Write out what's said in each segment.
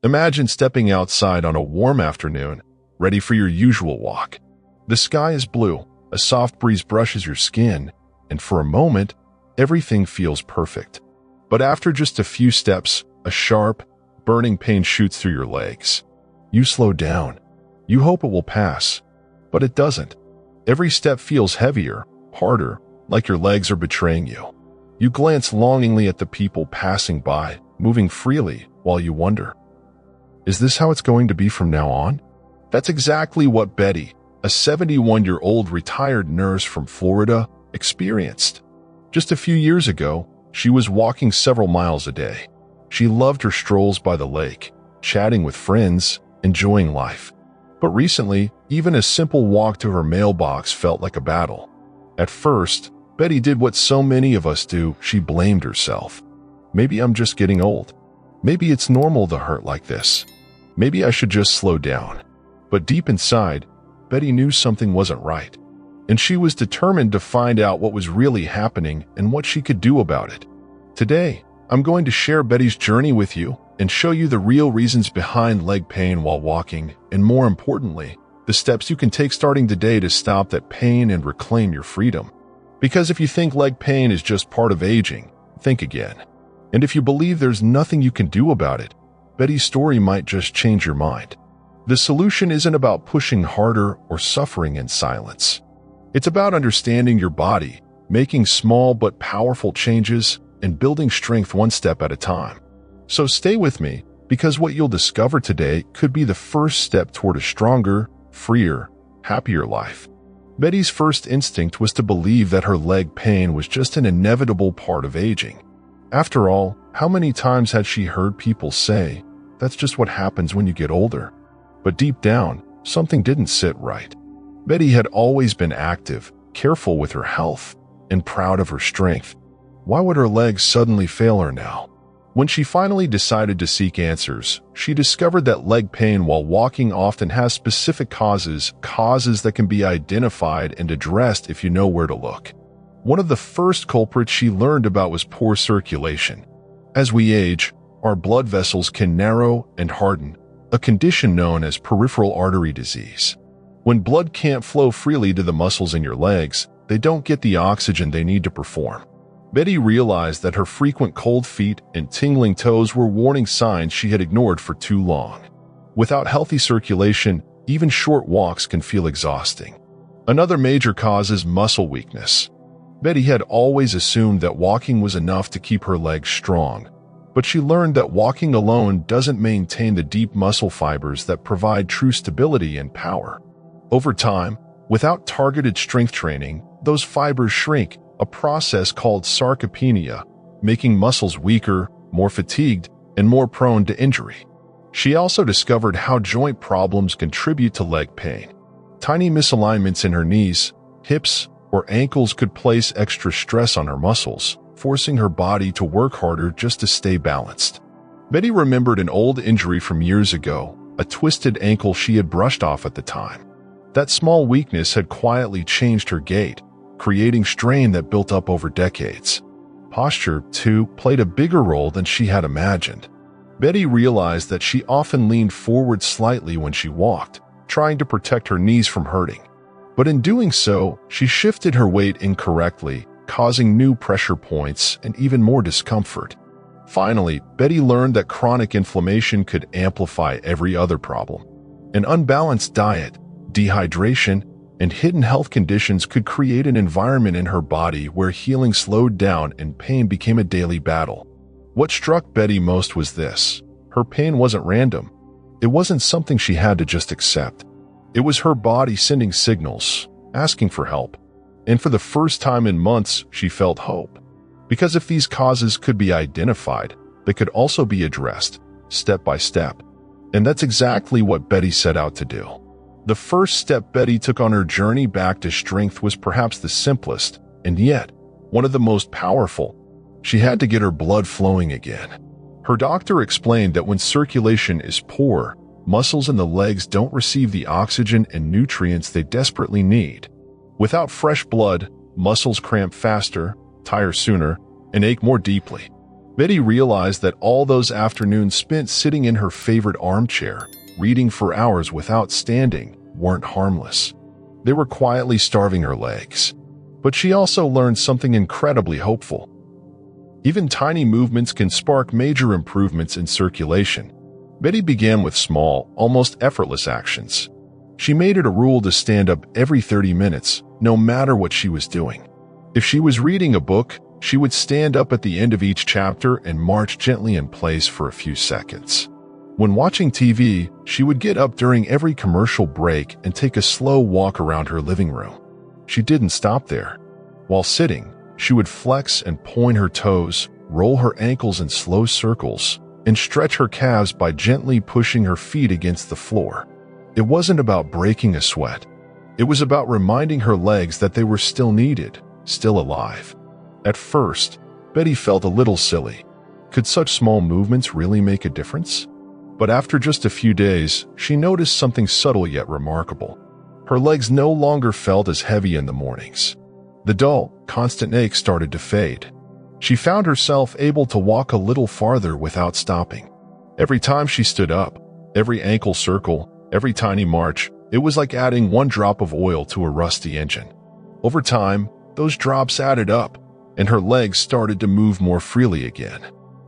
Imagine stepping outside on a warm afternoon, ready for your usual walk. The sky is blue, a soft breeze brushes your skin, and for a moment, everything feels perfect. But after just a few steps, a sharp, burning pain shoots through your legs. You slow down. You hope it will pass, but it doesn't. Every step feels heavier, harder, like your legs are betraying you. You glance longingly at the people passing by, moving freely, while you wonder, is this how it's going to be from now on? That's exactly what Betty, a 71-year-old retired nurse from Florida, experienced. Just a few years ago, she was walking several miles a day. She loved her strolls by the lake, chatting with friends, enjoying life. But recently, even a simple walk to her mailbox felt like a battle. At first, Betty did what so many of us do. She blamed herself. Maybe I'm just getting old. Maybe it's normal to hurt like this. Maybe I should just slow down. But deep inside, Betty knew something wasn't right. And she was determined to find out what was really happening and what she could do about it. Today, I'm going to share Betty's journey with you and show you the real reasons behind leg pain while walking, and more importantly, the steps you can take starting today to stop that pain and reclaim your freedom. Because if you think leg pain is just part of aging, think again. And if you believe there's nothing you can do about it, Betty's story might just change your mind. The solution isn't about pushing harder or suffering in silence. It's about understanding your body, making small but powerful changes, and building strength one step at a time. So stay with me, because what you'll discover today could be the first step toward a stronger, freer, happier life. Betty's first instinct was to believe that her leg pain was just an inevitable part of aging. After all, how many times had she heard people say, "That's just what happens when you get older"? But deep down, something didn't sit right. Betty had always been active, careful with her health, and proud of her strength. Why would her legs suddenly fail her now? When she finally decided to seek answers, she discovered that leg pain while walking often has specific causes that can be identified and addressed if you know where to look. One of the first culprits she learned about was poor circulation. As we age, our blood vessels can narrow and harden, a condition known as peripheral artery disease. When blood can't flow freely to the muscles in your legs, they don't get the oxygen they need to perform. Betty realized that her frequent cold feet and tingling toes were warning signs she had ignored for too long. Without healthy circulation, even short walks can feel exhausting. Another major cause is muscle weakness. Betty had always assumed that walking was enough to keep her legs strong, but she learned that walking alone doesn't maintain the deep muscle fibers that provide true stability and power. Over time, without targeted strength training, those fibers shrink, a process called sarcopenia, making muscles weaker, more fatigued, and more prone to injury. She also discovered how joint problems contribute to leg pain. Tiny misalignments in her knees, hips, or ankles could place extra stress on her muscles, forcing her body to work harder just to stay balanced. Betty remembered an old injury from years ago, a twisted ankle she had brushed off at the time. That small weakness had quietly changed her gait, creating strain that built up over decades. Posture, too, played a bigger role than she had imagined. Betty realized that she often leaned forward slightly when she walked, trying to protect her knees from hurting. But in doing so, she shifted her weight incorrectly, causing new pressure points and even more discomfort. Finally, Betty learned that chronic inflammation could amplify every other problem. An unbalanced diet, dehydration, and hidden health conditions could create an environment in her body where healing slowed down and pain became a daily battle. What struck Betty most was this: her pain wasn't random. It wasn't something she had to just accept. It was her body sending signals, asking for help. And for the first time in months, she felt hope. Because if these causes could be identified, they could also be addressed, step by step. And that's exactly what Betty set out to do. The first step Betty took on her journey back to strength was perhaps the simplest, and yet one of the most powerful. She had to get her blood flowing again. Her doctor explained that when circulation is poor, muscles in the legs don't receive the oxygen and nutrients they desperately need. Without fresh blood, muscles cramp faster, tire sooner, and ache more deeply. Betty realized that all those afternoons spent sitting in her favorite armchair, reading for hours without standing, weren't harmless. They were quietly starving her legs. But she also learned something incredibly hopeful. Even tiny movements can spark major improvements in circulation. Betty began with small, almost effortless actions. She made it a rule to stand up every 30 minutes, no matter what she was doing. If she was reading a book, she would stand up at the end of each chapter and march gently in place for a few seconds. When watching TV, she would get up during every commercial break and take a slow walk around her living room. She didn't stop there. While sitting, she would flex and point her toes, roll her ankles in slow circles, and stretch her calves by gently pushing her feet against the floor. It wasn't about breaking a sweat. It was about reminding her legs that they were still needed, still alive. At first, Betty felt a little silly. Could such small movements really make a difference? But after just a few days, she noticed something subtle yet remarkable. Her legs no longer felt as heavy in the mornings. The dull, constant ache started to fade. She found herself able to walk a little farther without stopping. Every time she stood up, every ankle circle, every tiny march, it was like adding one drop of oil to a rusty engine. Over time, those drops added up, and her legs started to move more freely again.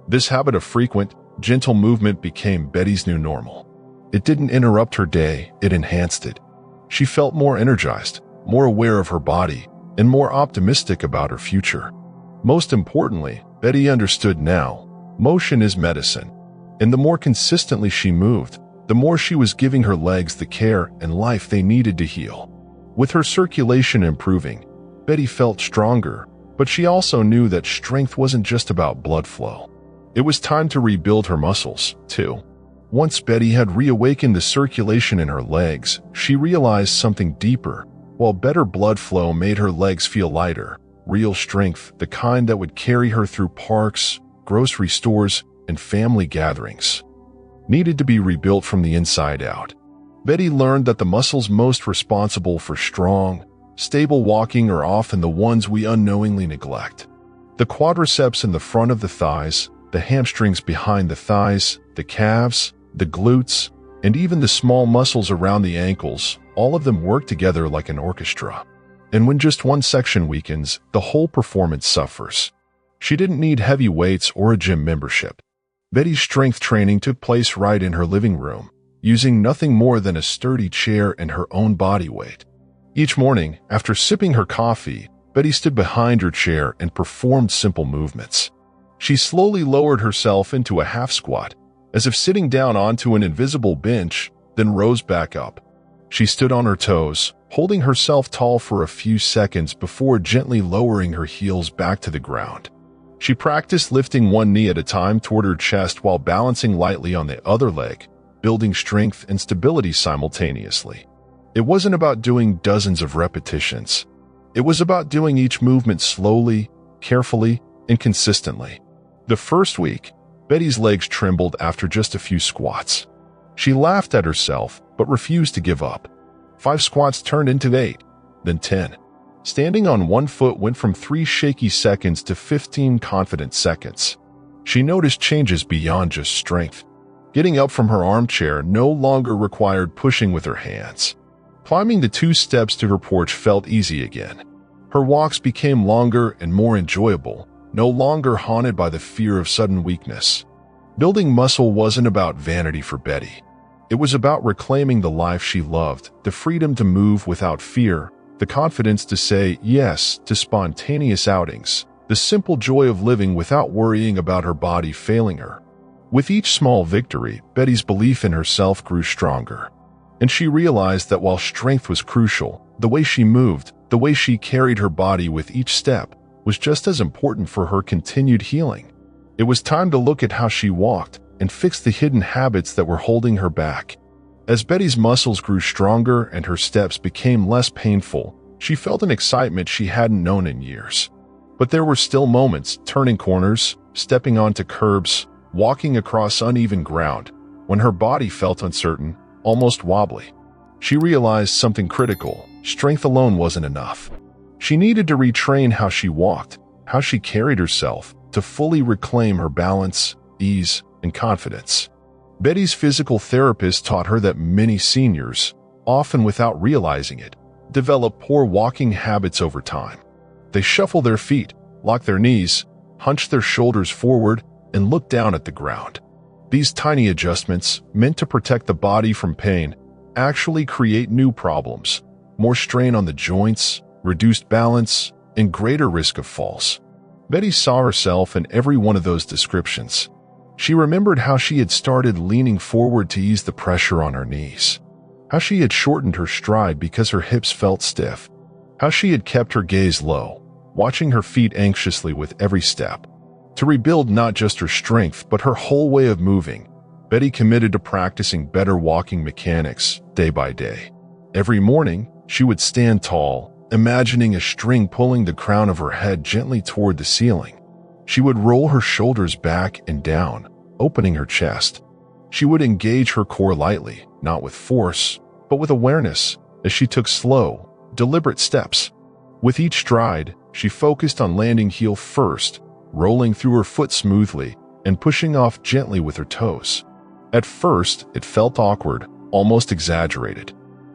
This habit of frequent, gentle movement became Betty's new normal. It didn't interrupt her day, it enhanced it. She felt more energized, more aware of her body, and more optimistic about her future. Most importantly, Betty understood now, motion is medicine, and the more consistently she moved, the more she was giving her legs the care and life they needed to heal. With her circulation improving, Betty felt stronger, but she also knew that strength wasn't just about blood flow. It was time to rebuild her muscles, too. Once Betty had reawakened the circulation in her legs, she realized something deeper. While better blood flow made her legs feel lighter, real strength, the kind that would carry her through parks, grocery stores, and family gatherings, needed to be rebuilt from the inside out. Betty learned that the muscles most responsible for strong, stable walking are often the ones we unknowingly neglect. The quadriceps in the front of the thighs, the hamstrings behind the thighs, the calves, the glutes, and even the small muscles around the ankles, all of them work together like an orchestra. And when just one section weakens, the whole performance suffers. She didn't need heavy weights or a gym membership. Betty's strength training took place right in her living room, using nothing more than a sturdy chair and her own body weight. Each morning, after sipping her coffee, Betty stood behind her chair and performed simple movements. She slowly lowered herself into a half squat, as if sitting down onto an invisible bench, then rose back up. She stood on her toes, holding herself tall for a few seconds before gently lowering her heels back to the ground. She practiced lifting one knee at a time toward her chest while balancing lightly on the other leg, building strength and stability simultaneously. It wasn't about doing dozens of repetitions. It was about doing each movement slowly, carefully, and consistently. The first week, Betty's legs trembled after just a few squats. She laughed at herself, but refused to give up. 5 squats turned into 8, then 10. Standing on one foot went from 3 shaky seconds to 15 confident seconds. She noticed changes beyond just strength. Getting up from her armchair no longer required pushing with her hands. Climbing the 2 steps to her porch felt easy again. Her walks became longer and more enjoyable, no longer haunted by the fear of sudden weakness. Building muscle wasn't about vanity for Betty. It was about reclaiming the life she loved, the freedom to move without fear, the confidence to say yes to spontaneous outings, the simple joy of living without worrying about her body failing her. With each small victory, Betty's belief in herself grew stronger. And she realized that while strength was crucial, the way she moved, the way she carried her body with each step, was just as important for her continued healing. It was time to look at how she walked and fix the hidden habits that were holding her back. As Betty's muscles grew stronger and her steps became less painful, she felt an excitement she hadn't known in years. But there were still moments, turning corners, stepping onto curbs, walking across uneven ground, when her body felt uncertain, almost wobbly. She realized something critical: strength alone wasn't enough. She needed to retrain how she walked, how she carried herself, to fully reclaim her balance, ease, and confidence. Betty's physical therapist taught her that many seniors, often without realizing it, develop poor walking habits over time. They shuffle their feet, lock their knees, hunch their shoulders forward, and look down at the ground. These tiny adjustments, meant to protect the body from pain, actually create new problems, more strain on the joints, reduced balance, and greater risk of falls. Betty saw herself in every one of those descriptions. She remembered how she had started leaning forward to ease the pressure on her knees, how she had shortened her stride because her hips felt stiff, how she had kept her gaze low, watching her feet anxiously with every step. To rebuild not just her strength but her whole way of moving, Betty committed to practicing better walking mechanics day by day. Every morning, she would stand tall, imagining a string pulling the crown of her head gently toward the ceiling. She would roll her shoulders back and down, opening her chest. She would engage her core lightly, not with force, but with awareness, as she took slow, deliberate steps. With each stride, she focused on landing heel first, rolling through her foot smoothly, and pushing off gently with her toes. At first, it felt awkward, almost exaggerated.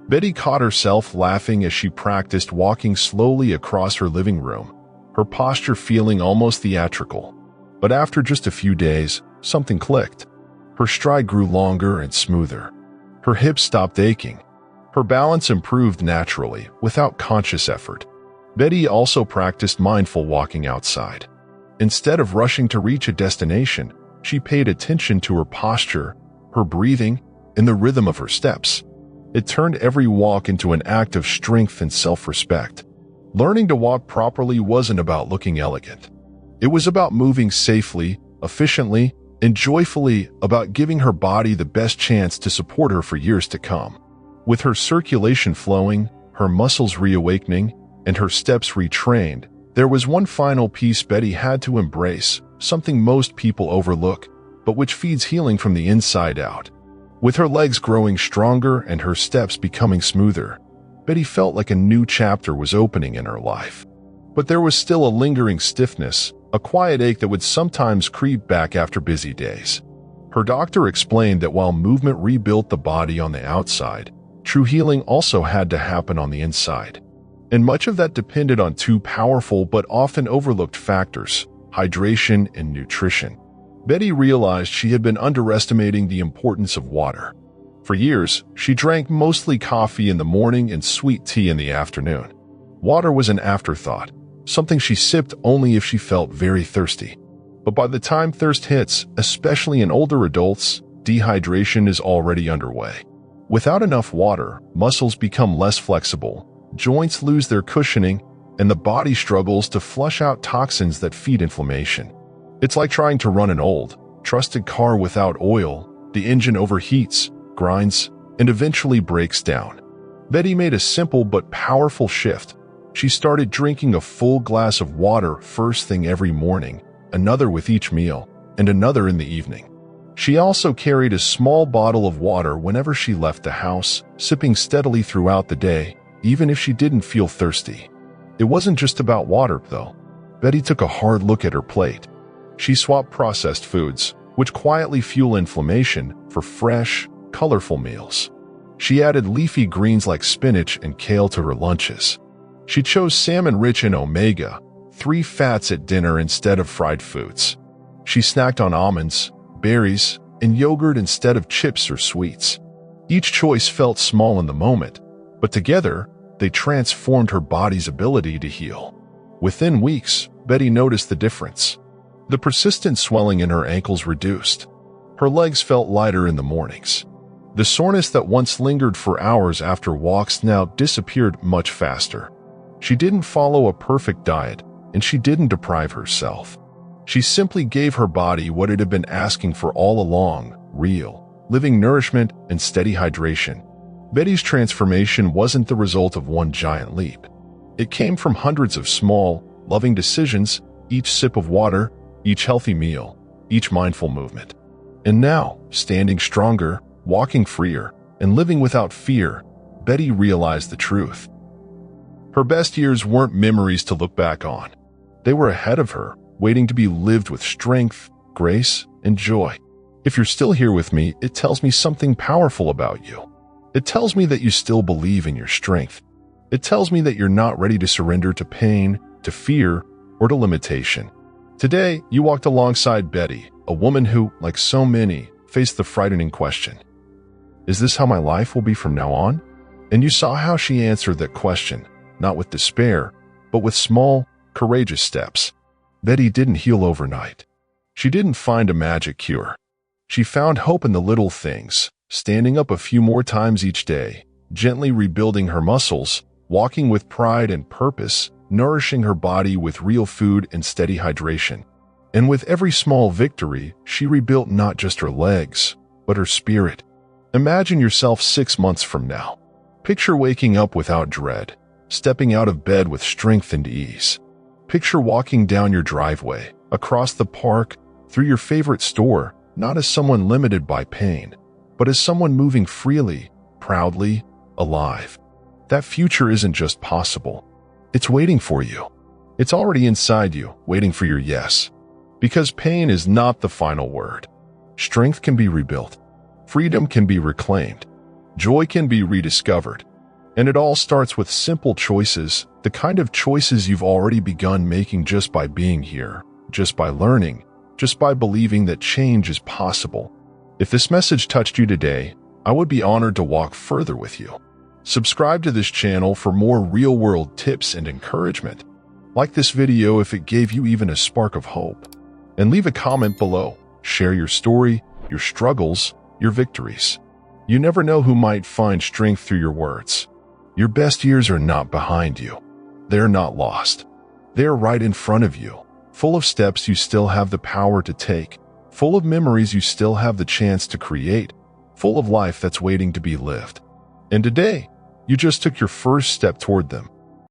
Betty caught herself laughing as she practiced walking slowly across her living room, her posture feeling almost theatrical. But after just a few days, something clicked. Her stride grew longer and smoother. Her hips stopped aching. Her balance improved naturally, without conscious effort. Betty also practiced mindful walking outside. Instead of rushing to reach a destination, she paid attention to her posture, her breathing, and the rhythm of her steps. It turned every walk into an act of strength and self-respect. Learning to walk properly wasn't about looking elegant. It was about moving safely, efficiently, and joyfully, about giving her body the best chance to support her for years to come. With her circulation flowing, her muscles reawakening, and her steps retrained, there was one final piece Betty had to embrace, something most people overlook, but which feeds healing from the inside out. With her legs growing stronger and her steps becoming smoother, Betty felt like a new chapter was opening in her life. But there was still a lingering stiffness, a quiet ache that would sometimes creep back after busy days. Her doctor explained that while movement rebuilt the body on the outside, true healing also had to happen on the inside. And much of that depended on two powerful but often overlooked factors: hydration and nutrition. Betty realized she had been underestimating the importance of water. For years, she drank mostly coffee in the morning and sweet tea in the afternoon. Water was an afterthought, something she sipped only if she felt very thirsty. But by the time thirst hits, especially in older adults, dehydration is already underway. Without enough water, muscles become less flexible, joints lose their cushioning, and the body struggles to flush out toxins that feed inflammation. It's like trying to run an old, trusted car without oil. The engine overheats, grinds, and eventually breaks down. Betty made a simple but powerful shift. She started drinking a full glass of water first thing every morning, another with each meal, and another in the evening. She also carried a small bottle of water whenever she left the house, sipping steadily throughout the day, even if she didn't feel thirsty. It wasn't just about water, though. Betty took a hard look at her plate. She swapped processed foods, which quietly fuel inflammation, for fresh, colorful meals. She added leafy greens like spinach and kale to her lunches. She chose salmon rich in omega-3 fats at dinner instead of fried foods. She snacked on almonds, berries, and yogurt instead of chips or sweets. Each choice felt small in the moment, but together, they transformed her body's ability to heal. Within weeks, Betty noticed the difference. The persistent swelling in her ankles reduced. Her legs felt lighter in the mornings. The soreness that once lingered for hours after walks now disappeared much faster. She didn't follow a perfect diet, and she didn't deprive herself. She simply gave her body what it had been asking for all along: real, living nourishment and steady hydration. Betty's transformation wasn't the result of one giant leap. It came from hundreds of small, loving decisions, each sip of water, each healthy meal, each mindful movement. And now, standing stronger, walking freer, and living without fear, Betty realized the truth. Her best years weren't memories to look back on. They were ahead of her, waiting to be lived with strength, grace, and joy. If you're still here with me, it tells me something powerful about you. It tells me that you still believe in your strength. It tells me that you're not ready to surrender to pain, to fear, or to limitation. Today, you walked alongside Betty, a woman who, like so many, faced the frightening question, is this how my life will be from now on? And you saw how she answered that question, not with despair, but with small, courageous steps. Betty didn't heal overnight. She didn't find a magic cure. She found hope in the little things, standing up a few more times each day, gently rebuilding her muscles, walking with pride and purpose, nourishing her body with real food and steady hydration. And with every small victory, she rebuilt not just her legs, but her spirit. Imagine yourself 6 months from now. Picture waking up without dread, stepping out of bed with strength and ease. Picture walking down your driveway, across the park, through your favorite store, not as someone limited by pain, but as someone moving freely, proudly, alive. That future isn't just possible. It's waiting for you. It's already inside you, waiting for your yes. Because pain is not the final word. Strength can be rebuilt. Freedom can be reclaimed. Joy can be rediscovered. And it all starts with simple choices, the kind of choices you've already begun making just by being here, just by learning, just by believing that change is possible. If this message touched you today, I would be honored to walk further with you. Subscribe to this channel for more real-world tips and encouragement. Like this video if it gave you even a spark of hope. And leave a comment below. Share your story, your struggles, your victories. You never know who might find strength through your words. Your best years are not behind you. They're not lost. They're right in front of you, full of steps you still have the power to take, full of memories you still have the chance to create, full of life that's waiting to be lived. And today, you just took your first step toward them.